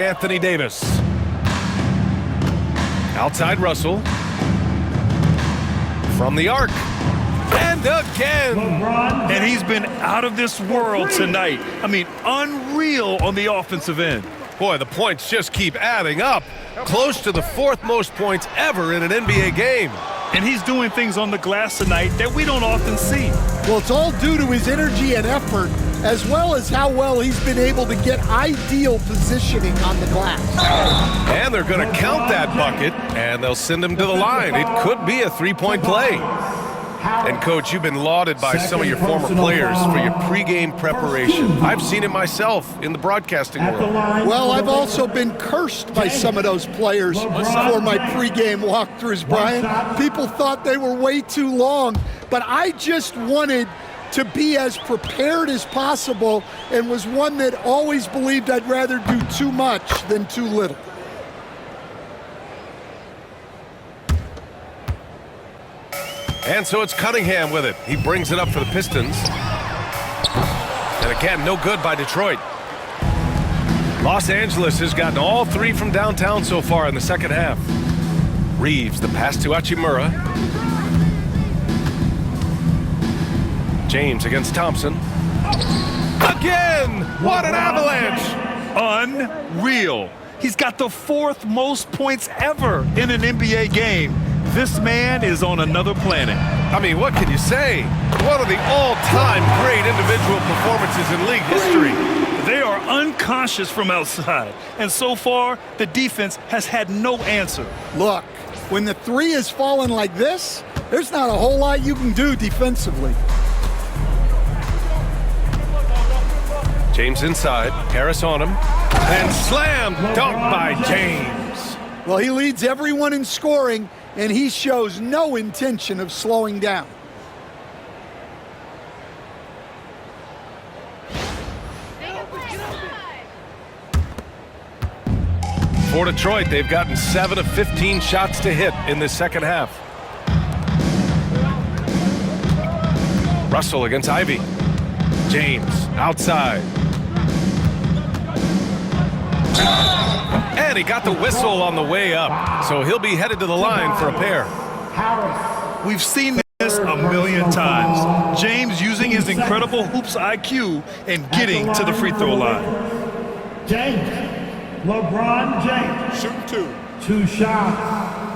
Anthony Davis. Outside Russell. From the arc. And again. And he's been out of this world tonight. I mean, unreal on the offensive end. Boy, the points just keep adding up. Close to the fourth most points ever in an NBA game. And he's doing things on the glass tonight that we don't often see. Well, it's all due to his energy and effort, as well as how well he's been able to get ideal positioning on the glass. And they're going to count that bucket, and they'll send him to the line. It could be a three-point play. And, Coach, you've been lauded by some of your former players for your pregame preparation. I've seen it myself in the broadcasting world. Well, I've also been cursed by some of those players for my pregame walkthroughs, Brian. People thought they were way too long, but I just wanted to be as prepared as possible and was one that always believed I'd rather do too much than too little. And so it's Cunningham with it. He brings it up for the Pistons. And again, no good by Detroit. Los Angeles has gotten all three from downtown so far in the second half. Reeves, the pass to Hachimura. James against Thompson. Again! What an avalanche! Unreal. He's got the fourth most points ever in an NBA game. This man is on another planet. I mean, what can you say? One of the all-time great individual performances in league history. They are unconscious from outside, and so far, the defense has had no answer. Look, when the three is falling like this, there's not a whole lot you can do defensively. James inside, Harris on him, and slam dunk by James. Well, he leads everyone in scoring, and he shows no intention of slowing down. For Detroit, they've gotten 7 of 15 shots to hit in this second half. Russell against Ivy. James outside. And he got the whistle on the way up, so he'll be headed to the line for a pair. We've seen this a million times. James using his incredible hoops IQ and getting to the free throw line. James, LeBron James. Shooting two. 2 shots.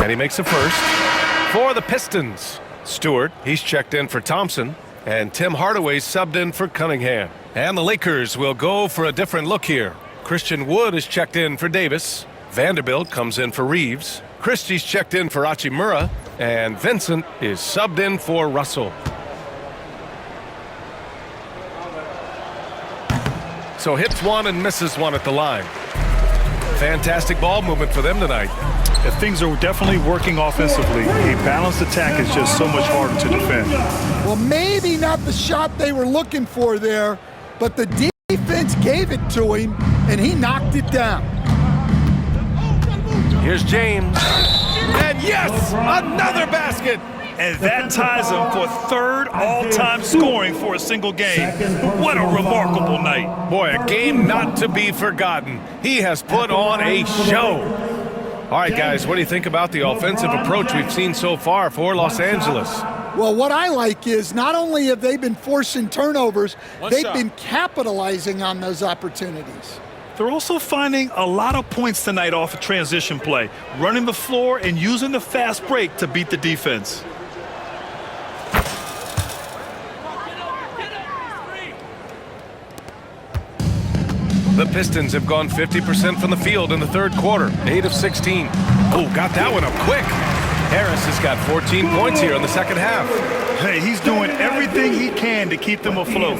And he makes a first for the Pistons. Stewart, he's checked in for Thompson, and Tim Hardaway subbed in for Cunningham. And the Lakers will go for a different look here. Christian Wood is checked in for Davis. Vanderbilt comes in for Reeves. Christie's checked in for Hachimura, and Vincent is subbed in for Russell. So hits one and misses one at the line. Fantastic ball movement for them tonight. Things are definitely working offensively. A balanced attack is just so much harder to defend. Well, maybe not the shot they were looking for there, but the defense gave it to him, and he knocked it down. Here's James. And yes, another basket. And that ties him for third all-time scoring for a single game. What a remarkable night. Boy, a game not to be forgotten. He has put on a show. All right, guys, what do you think about the offensive approach we've seen so far for Los Angeles? Well, what I like is not only have they been forcing turnovers, they've been capitalizing on those opportunities. They're also finding a lot of points tonight off a transition play, running the floor and using the fast break to beat the defense. The Pistons have gone 50% from the field in the third quarter, 8 of 16. Oh, got that one up quick. Harris has got 14 points here in the second half. Hey, he's doing everything he can to keep them afloat.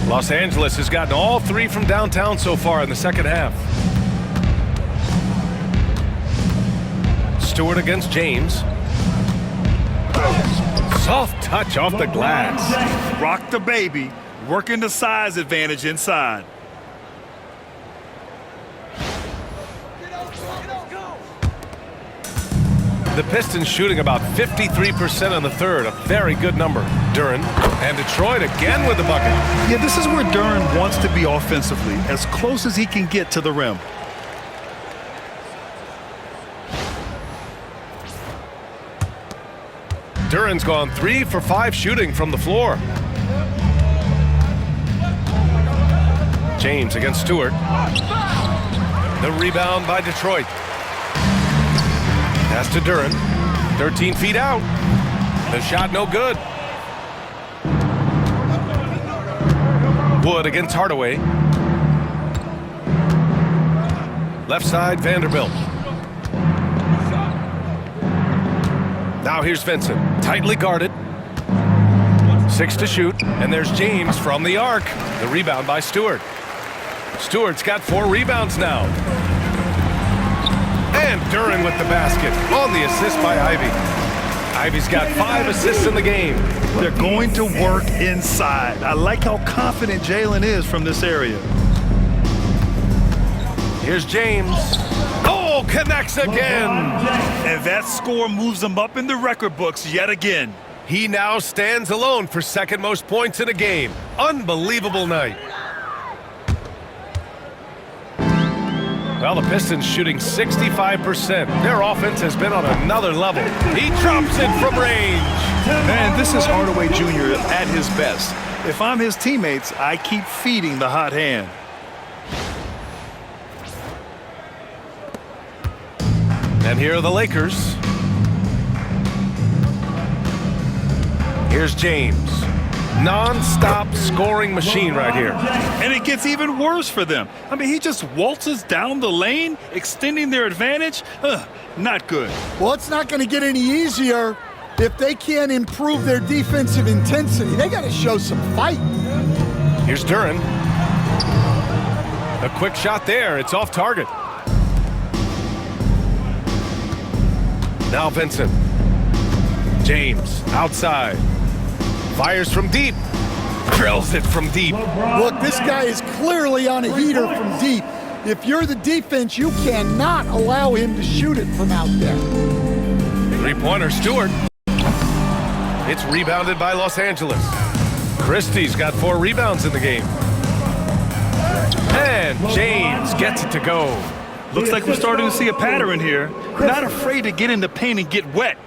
Los Angeles has gotten all three from downtown so far in the second half. Stewart against James. Soft touch off the glass. Rock the baby, working the size advantage inside. The Pistons shooting about 53% in the third, a very good number. Duren and Detroit again with the bucket. Yeah, this is where Duren wants to be offensively, as close as he can get to the rim. Duren's gone 3 for 5 shooting from the floor. James against Stewart. The rebound by Detroit. Pass to Duren. 13 feet out. The shot no good. Wood against Hardaway. Left side, Vanderbilt. Now here's Vincent. Tightly guarded. 6 to shoot. And there's James from the arc. The rebound by Stewart. Stewart's got 4 rebounds now. And Duren with the basket on the assist by Ivey. Ivey's got 5 assists in the game. They're going to work inside. I like how confident Jalen is from this area. Here's James. Oh, connects again. And that score moves him up in the record books yet again. He now stands alone for second most points in a game. Unbelievable night. Well, the Pistons shooting 65%. Their offense has been on another level. He drops it from range. Man, this is Hardaway Jr. at his best. If I'm his teammates, I keep feeding the hot hand. And here are the Lakers. Here's James. Non-stop scoring machine right here. And it gets even worse for them. I mean, he just waltzes down the lane, extending their advantage. Not good. Well, it's not going to get any easier if they can't improve their defensive intensity. They got to show some fight. Here's Duren. A quick shot there. It's off target. Now Vincent. James outside. Fires from deep. Drills it from deep. Look, this guy is clearly on a heater from deep. If you're the defense, you cannot allow him to shoot it from out there. Three-pointer, Stewart. It's rebounded by Los Angeles. Christie's got 4 rebounds in the game. And James gets it to go. Looks like we're starting to see a pattern here. Not afraid to get in the paint and get wet.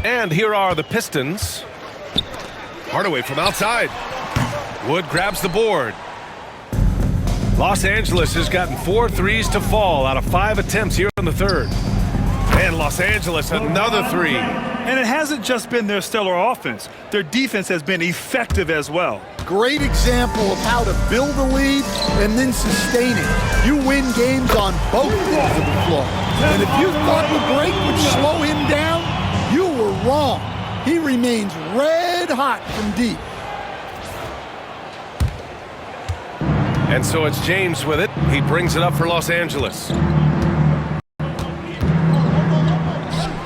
And here are the Pistons. Hardaway from outside. Wood grabs the board. Los Angeles has gotten 4 threes to fall out of 5 attempts here in the third. And Los Angeles another 3. And it hasn't just been their stellar offense. Their defense has been effective as well. Great example of how to build a lead and then sustain it. You win games on both ends of the floor. And if you thought the break would slow him down, you were wrong. He remains red hot from deep. And so it's James with it. He brings it up for Los Angeles.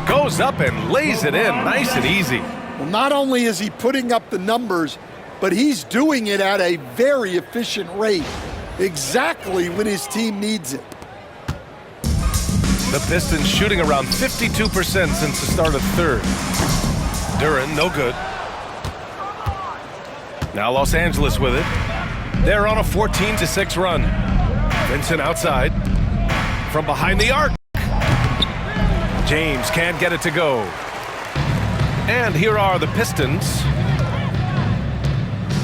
Goes up and lays it in nice and easy. Well, not only is he putting up the numbers, but he's doing it at a very efficient rate, exactly when his team needs it. The Pistons shooting around 52% since the start of third. Duren, no good. Now Los Angeles with it. They're on a 14-6 run. Vincent outside. From behind the arc. James can't get it to go. And here are the Pistons.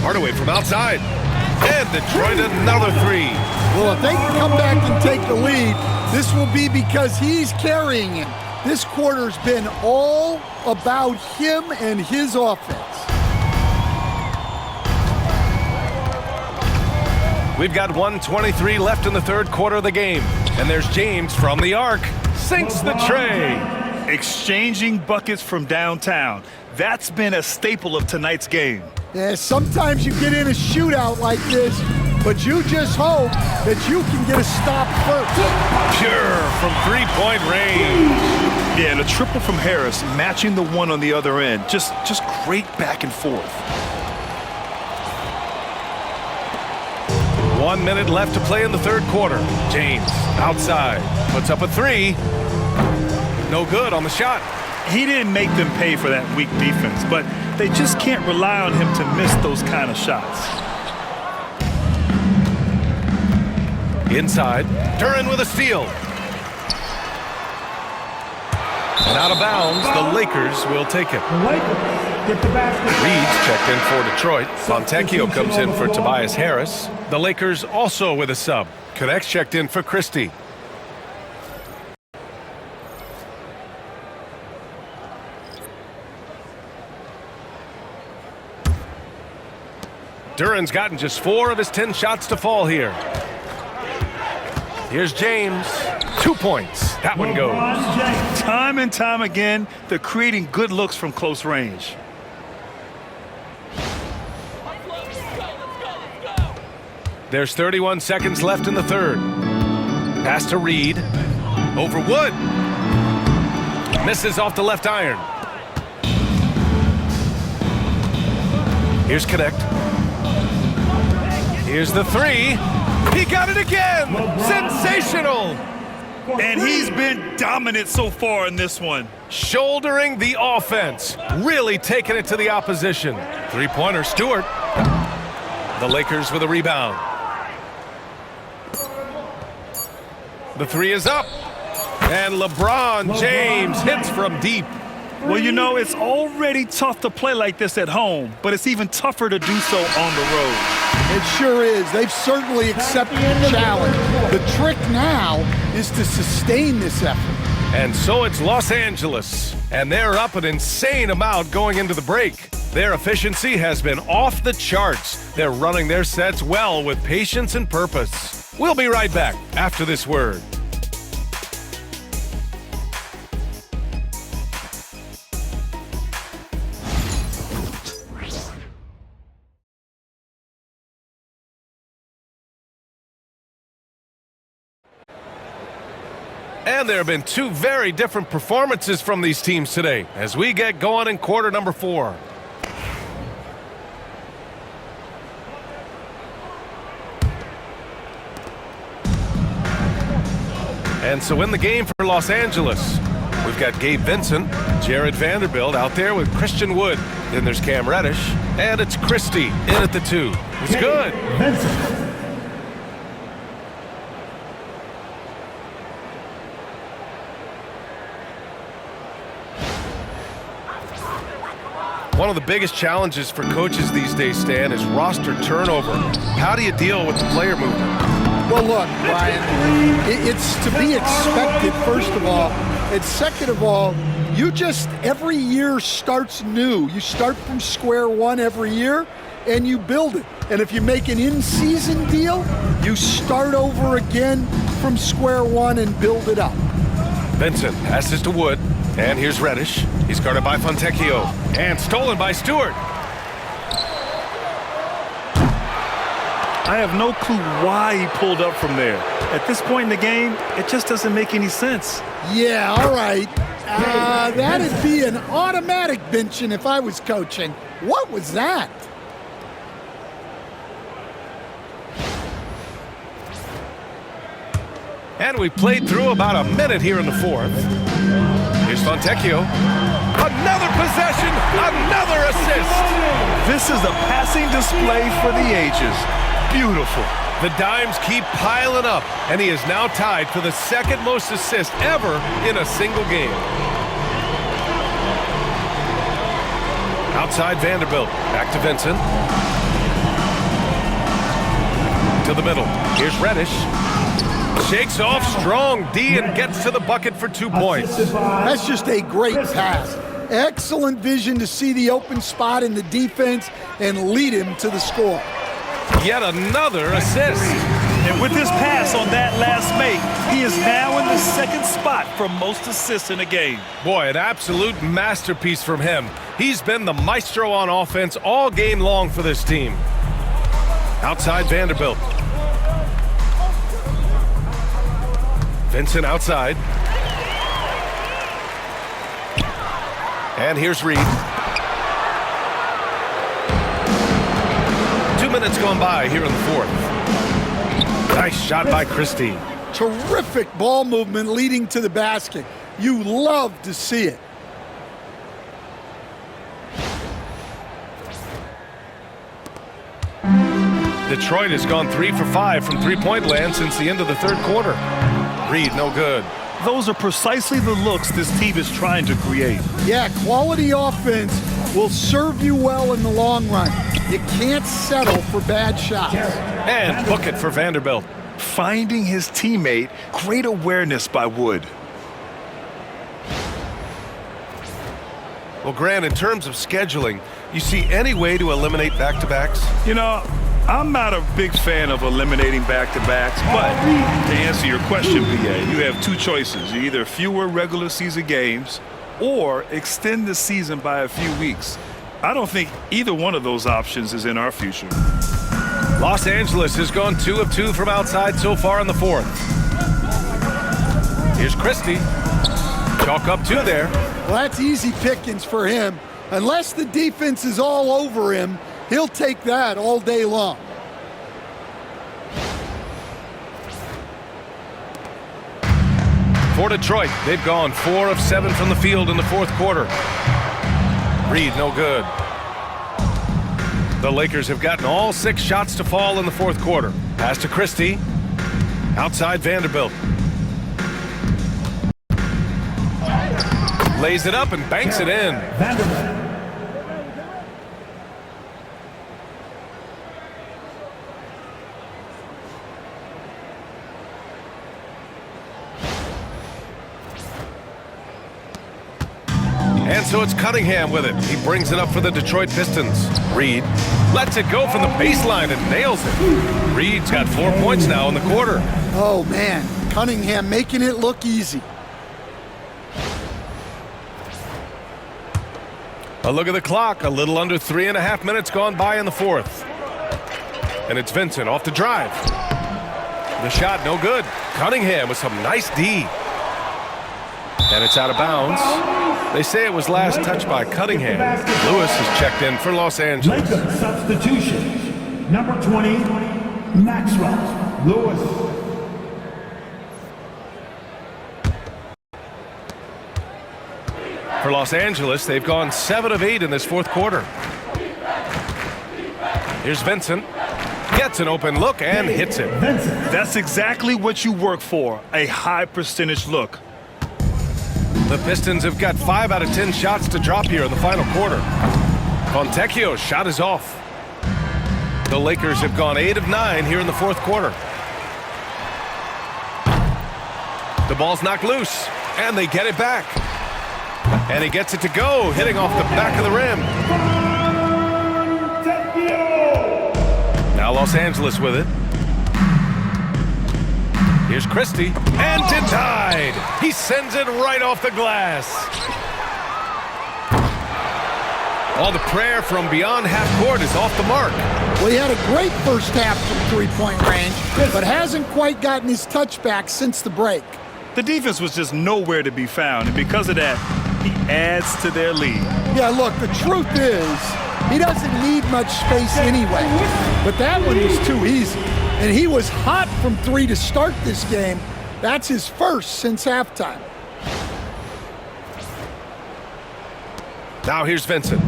Hardaway from outside. And Detroit another 3. Well, if they can come back and take the lead, this will be because he's carrying him. This quarter's been all about him and his offense. We've got 1:23 left in the third quarter of the game. And there's James from the arc. Sinks the tray. Exchanging buckets from downtown. That's been a staple of tonight's game. Yeah, sometimes you get in a shootout like this, but you just hope that you can get a stop first. Pure from three-point range. Yeah, and a triple from Harris, matching the one on the other end. Just great back and forth. 1 minute left to play in the third quarter. James, outside, puts up a three. No good on the shot. He didn't make them pay for that weak defense, but they just can't rely on him to miss those kind of shots. Inside, Duren with a steal. And out of bounds, the Lakers will take it. The Lakers get the basket. Reed's checked in for Detroit. Fontecchio comes in for Tobias Harris. The Lakers also with a sub. Connects checked in for Christie. Duren's gotten just 4 of his 10 shots to fall here. Here's James. 2 points. That one goes. Time and time again, they're creating good looks from close range. There's 31 seconds left in the third. Pass to Reed. Over Wood. Misses off the left iron. Here's Connect. Here's the three. He got it again. Sensational. And he's been dominant so far in this one. Shouldering the offense. Really taking it to the opposition. Three-pointer, Stewart. The Lakers with a rebound. The three is up. And LeBron James hits from deep. Well, you know, it's already tough to play like this at home, but it's even tougher to do so on the road. It sure is. They've certainly accepted the challenge. The trick now is to sustain this effort. And so it's Los Angeles, and they're up an insane amount going into the break. Their efficiency has been off the charts. They're running their sets well with patience and purpose. We'll be right back after this word. And there have been 2 very different performances from these teams today as we get going in quarter number 4. And so in the game for Los Angeles, we've got Gabe Vincent, Jared Vanderbilt out there with Christian Wood. Then there's Cam Reddish, and it's Christie in at the 2. It's good. Vincent. One of the biggest challenges for coaches these days, Stan, is roster turnover. How do you deal with the player movement? Well, look, Brian, it's to be expected, first of all. And second of all, you just, every year starts new. You start from square one every year, and you build it. And if you make an in-season deal, you start over again from square one and build it up. Vincent passes to Wood, and here's Reddish. He's guarded by Fontecchio, and stolen by Stewart. I have no clue why he pulled up from there. At this point in the game, it just doesn't make any sense. Yeah, all right. That'd be an automatic benching if I was coaching. What was that? And we played through about a minute here in the fourth. Here's Fontecchio. Another possession, another assist. This is a passing display for the ages. Beautiful. The dimes keep piling up, and he is now tied for the second most assists ever in a single game. Outside Vanderbilt, back to Vincent. To the middle, here's Reddish. Shakes off strong D and gets to the bucket for 2 points. That's just a great pass. Excellent vision to see the open spot in the defense and lead him to the score. Yet another assist. And with this pass on that last make, he is now in the second spot for most assists in a game. Boy, an absolute masterpiece from him. He's been the maestro on offense all game long for this team. Outside Vanderbilt. Vincent outside. And here's Reed. 2 minutes gone by here in the fourth. Nice shot by Christie. Terrific ball movement leading to the basket. You love to see it. Detroit has gone 3 for 5 from three-point land since the end of the third quarter. Reed, no good. Those are precisely the looks this team is trying to create. Yeah, quality offense will serve you well in the long run. You can't settle for bad shots. And book it for Vanderbilt. Finding his teammate, great awareness by Wood. Well, Grant, in terms of scheduling, you see any way to eliminate back-to-backs? You know, I'm not a big fan of eliminating back-to-backs, but to answer your question, BA, you have two choices. Either fewer regular season games or extend the season by a few weeks. I don't think either one of those options is in our future. Los Angeles has gone 2 of 2 from outside so far in the fourth. Here's Christie. Chalk up 2 there. Well, that's easy pickings for him. Unless the defense is all over him, he'll take that all day long. For Detroit, they've gone 4 of 7 from the field in the fourth quarter. Reed, no good. The Lakers have gotten all 6 shots to fall in the fourth quarter. Pass to Christie. Outside Vanderbilt. Lays it up and banks it in. Vanderbilt. And so it's Cunningham with it. He brings it up for the Detroit Pistons. Reed lets it go from the baseline and nails it. Reed's got 4 points now in the quarter. Oh, man. Cunningham making it look easy. A look at the clock. A little under 3.5 minutes gone by in the fourth. And it's Vincent off the drive. The shot no good. Cunningham with some nice D. And it's out of bounds. They say it was last touched by Cunningham. Lewis is checked in for Los Angeles. Lakers substitution. Number 20, Maxwell Lewis. For Los Angeles, they've gone 7 of 8 in this fourth quarter. Here's Vincent. Gets an open look and hits it. That's exactly what you work for, a high percentage look. The Pistons have got 5 out of 10 shots to drop here in the final quarter. Fontecchio's shot is off. The Lakers have gone 8 of 9 here in the fourth quarter. The ball's knocked loose, and they get it back. And he gets it to go, hitting off the back of the rim. Now Los Angeles with it. Here's Christie, and denied. He sends it right off the glass. All the prayer from beyond half court is off the mark. Well, he had a great first half from three-point range, but hasn't quite gotten his touchback since the break. The defense was just nowhere to be found, and because of that, he adds to their lead. Yeah, look, the truth is, he doesn't need much space anyway. But that one was too easy. And he was hot from 3 to start this game. That's his first since halftime. Now here's Vincent.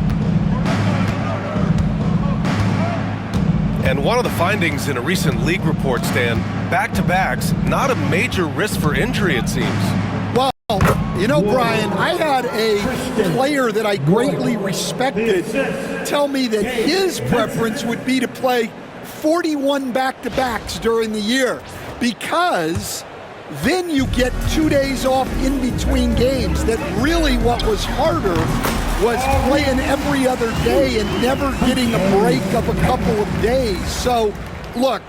And one of the findings in a recent league report, Stan, back-to-backs, not a major risk for injury, it seems. Well, you know, Brian, I had a player that I greatly respected tell me that his preference would be to play 41 back-to-backs during the year because then you get 2 days off in between games. That really what was harder was playing every other day and never getting a break of a couple of days. So, look,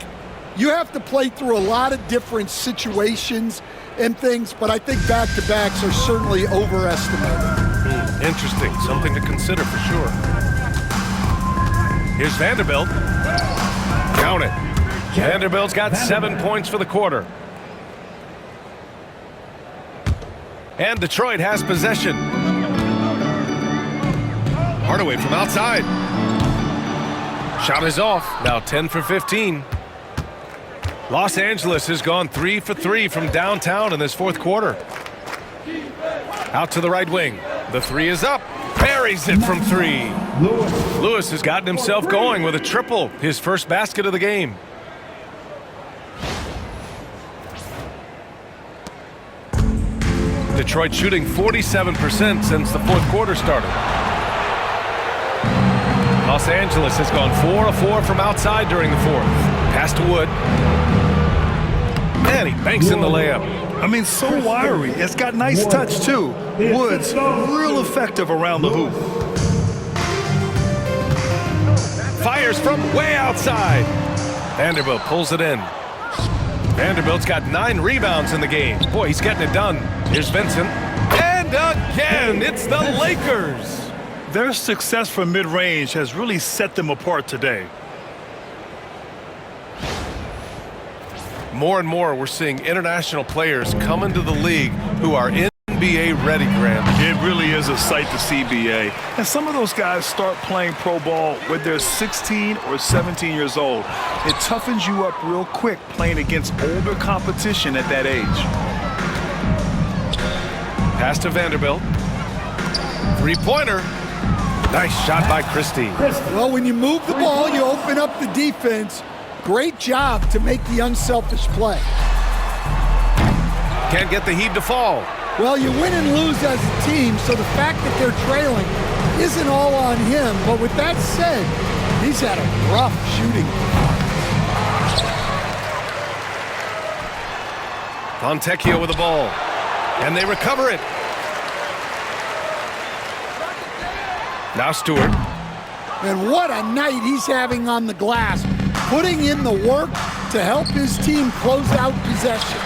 you have to play through a lot of different situations and things, but I think back-to-backs are certainly overestimated. Interesting. Something to consider for sure. Here's Vanderbilt. Count it. Vanderbilt's got 7 points for the quarter. And Detroit has possession. Hardaway from outside. Shot is off. Now 10 for 15. Los Angeles has gone 3 for 3 from downtown in this fourth quarter. Out to the right wing. The three is up. Buries it from 3. Lewis has gotten himself going with a triple, his first basket of the game. Detroit shooting 47% since the fourth quarter started. Los Angeles has gone 4 of 4 from outside during the fourth. Pass to Wood. And he banks in the layup. I mean, so wiry. It's got nice touch, too. Woods, real effective around the hoop. Fires from way outside. Vanderbilt pulls it in. Vanderbilt's got 9 rebounds in the game. Boy, he's getting it done. Here's Vincent. And again, it's the Lakers. Their success from mid-range has really set them apart today. More and more, we're seeing international players come into the league who are NBA ready, Grant. It really is a sight to see, BA. And some of those guys start playing pro ball when they're 16 or 17 years old. It toughens you up real quick playing against older competition at that age. Pass to Vanderbilt. Three-pointer. Nice shot by Christie. Well, when you move the ball, you open up the defense. Great job to make the unselfish play. Can't get the Heat to fall. Well, you win and lose as a team, so the fact that they're trailing isn't all on him. But with that said, he's had a rough shooting. Fontecchio with the ball. And they recover it. Now Stewart. And what a night he's having on the glass, putting in the work to help his team close out possessions.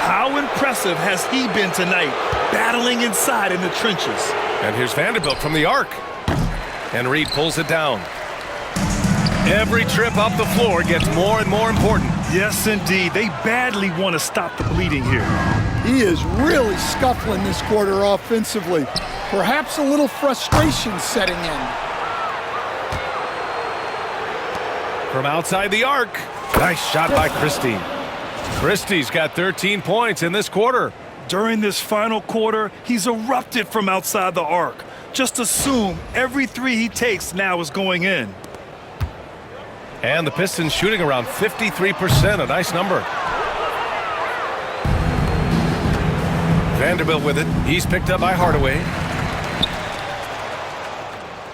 How impressive has he been tonight, battling inside in the trenches? And here's Vanderbilt from the arc. And Reed pulls it down. Every trip up the floor gets more and more important. Yes, indeed. They badly want to stop the bleeding here. He is really scuffling this quarter offensively. Perhaps a little frustration setting in. From outside the arc. Nice shot by Christie. Christie's got 13 points in this quarter. During this final quarter, he's erupted from outside the arc. Just assume every three he takes now is going in. And the Pistons shooting around 53%, a nice number. Vanderbilt with it. He's picked up by Hardaway.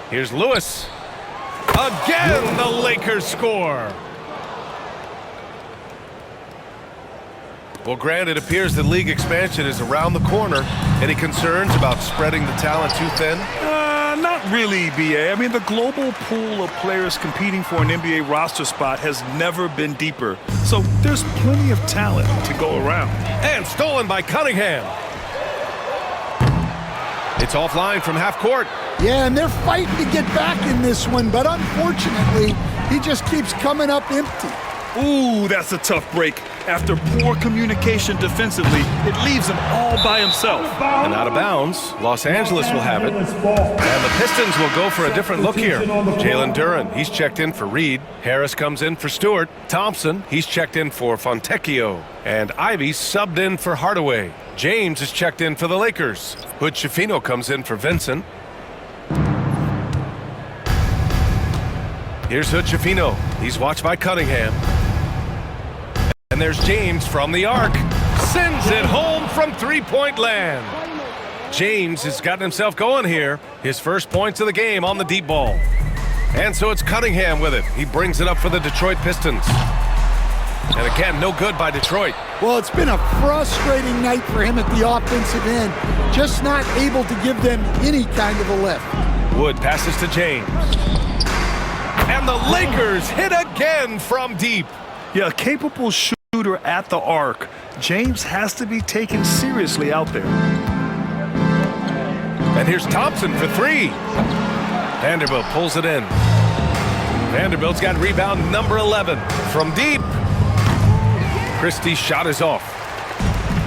Here's Lewis. Again, the Lakers score. Well, Grant, it appears that league expansion is around the corner. Any concerns about spreading the talent too thin? Not really, BA. I mean, the global pool of players competing for an NBA roster spot has never been deeper. So there's plenty of talent to go around. And stolen by Cunningham. It's offline from half court. Yeah, and they're fighting to get back in this one, but unfortunately, he just keeps coming up empty. Ooh, that's a tough break. After poor communication defensively, it leaves him all by himself. And out of bounds, Los Angeles will have it. And the Pistons will go for a different look here. Jalen Duren, he's checked in for Reed. Harris comes in for Stewart. Thompson, he's checked in for Fontecchio. And Ivy subbed in for Hardaway. James is checked in for the Lakers. Hood-Schifino comes in for Vincent. Here's Hood-Schifino. He's watched by Cunningham. And there's James from the arc. Sends it home from three-point land. James has gotten himself going here. His first points of the game on the deep ball. And so it's Cunningham with it. He brings it up for the Detroit Pistons. And again, no good by Detroit. Well, it's been a frustrating night for him at the offensive end. Just not able to give them any kind of a lift. Wood passes to James. And the Lakers hit again from deep. Yeah, a capable shooter at the arc. James has to be taken seriously out there. And here's Thompson for three. Vanderbilt pulls it in. Vanderbilt's got rebound number 11 from deep. Christie's shot is off.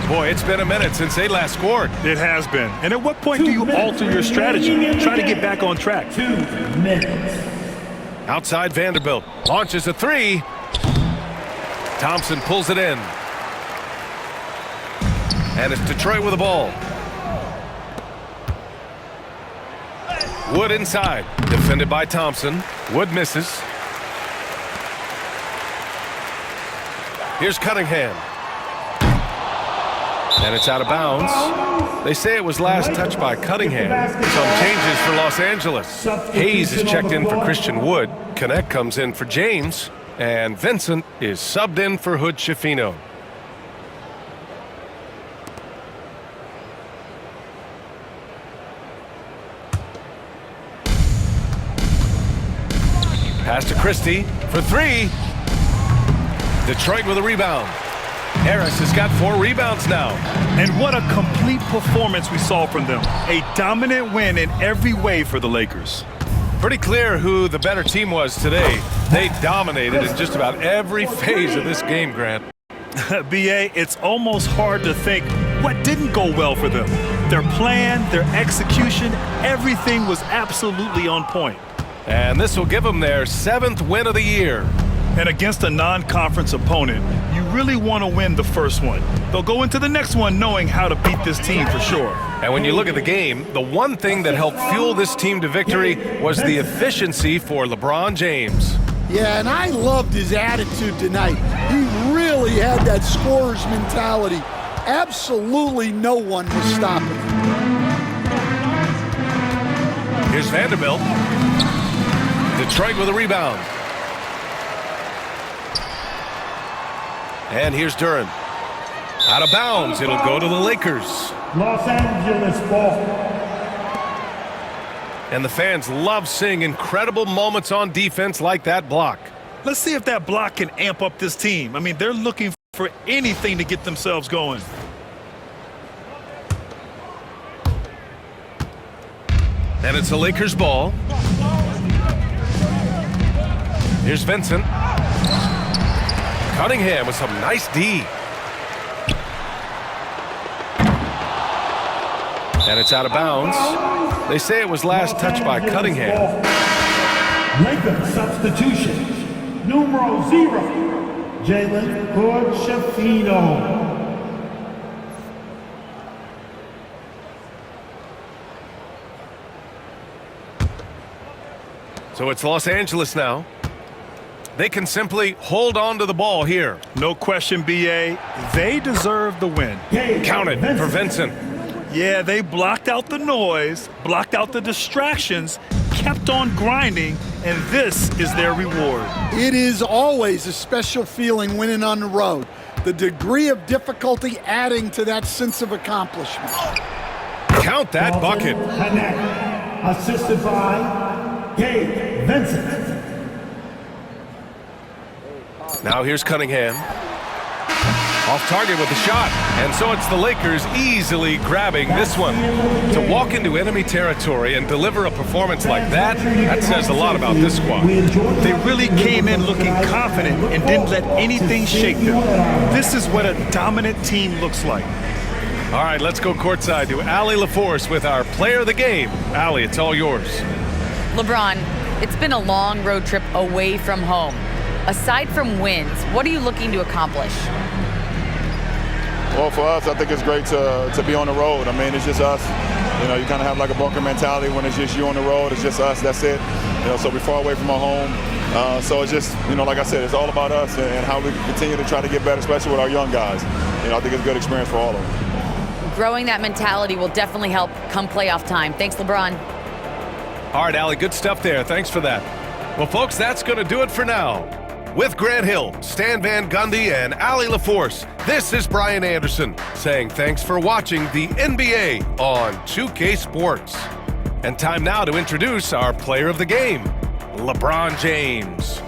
Boy, it's been a minute since they last scored. It has been. And at what point do you alter your strategy? Try to get back on track. 2 minutes. Outside Vanderbilt. Launches a three. Thompson pulls it in. And it's Detroit with the ball. Wood inside. Defended by Thompson. Wood misses. Here's Cunningham. And it's out of bounds. They say it was last touched by Cunningham. Some changes for Los Angeles. Hayes is checked in for Christian Wood. Connect comes in for James. And Vincent is subbed in for Hood Schifino. Pass to Christie for three. Detroit with a rebound. Harris has got 4 rebounds now. And what a complete performance we saw from them. A dominant win in every way for the Lakers. Pretty clear who the better team was today. They dominated in just about every phase of this game, Grant. B.A., it's almost hard to think what didn't go well for them. Their plan, their execution, everything was absolutely on point. And this will give them their 7th win of the year. And against a non-conference opponent, you really want to win the first one. They'll go into the next one knowing how to beat this team for sure. And when you look at the game, the one thing that helped fuel this team to victory was the efficiency for LeBron James. Yeah, and I loved his attitude tonight. He really had that scorer's mentality. Absolutely no one was stopping him. Here's Vanderbilt. Detroit with a rebound. And here's Duren. Out of bounds. It'll go to the Lakers. Los Angeles ball. And the fans love seeing incredible moments on defense like that block. Let's see if that block can amp up this team. I mean, they're looking for anything to get themselves going. And it's the Lakers' ball. Here's Vincent. Cunningham with some nice D. And it's out of bounds. They say it was last touched by Cunningham. Lakers substitution. Numero 0. Jalen Hood-Schifino. So it's Los Angeles now. They can simply hold on to the ball here. No question, B.A. They deserve the win. Count it for Vincent. Yeah, they blocked out the noise, blocked out the distractions, kept on grinding, and this is their reward. It is always a special feeling winning on the road. The degree of difficulty adding to that sense of accomplishment. Count that bucket. Connect. Assisted by Gabe Vincent. Now here's Cunningham. Off target with the shot. And so it's the Lakers easily grabbing this one. To walk into enemy territory and deliver a performance like that, that says a lot about this squad. They really came in looking confident and didn't let anything shake them. This is what a dominant team looks like. All right, let's go courtside to Allie LaForce with our player of the game. Allie, it's all yours. LeBron, it's been a long road trip away from home. Aside from wins, what are you looking to accomplish? Well, for us, I think it's great to be on the road. I mean, it's just us. You know, you kind of have like a bunker mentality when it's just you on the road. It's just us. That's it. You know, so we're far away from our home. So it's just, you know, like I said, it's all about us and how we continue to try to get better, especially with our young guys. You know, I think it's a good experience for all of them. Growing that mentality will definitely help come playoff time. Thanks, LeBron. All right, Allie, good stuff there. Thanks for that. Well, folks, that's going to do it for now. With Grant Hill, Stan Van Gundy, and Allie LaForce, this is Brian Anderson saying thanks for watching the NBA on 2K Sports. And time now to introduce our player of the game, LeBron James.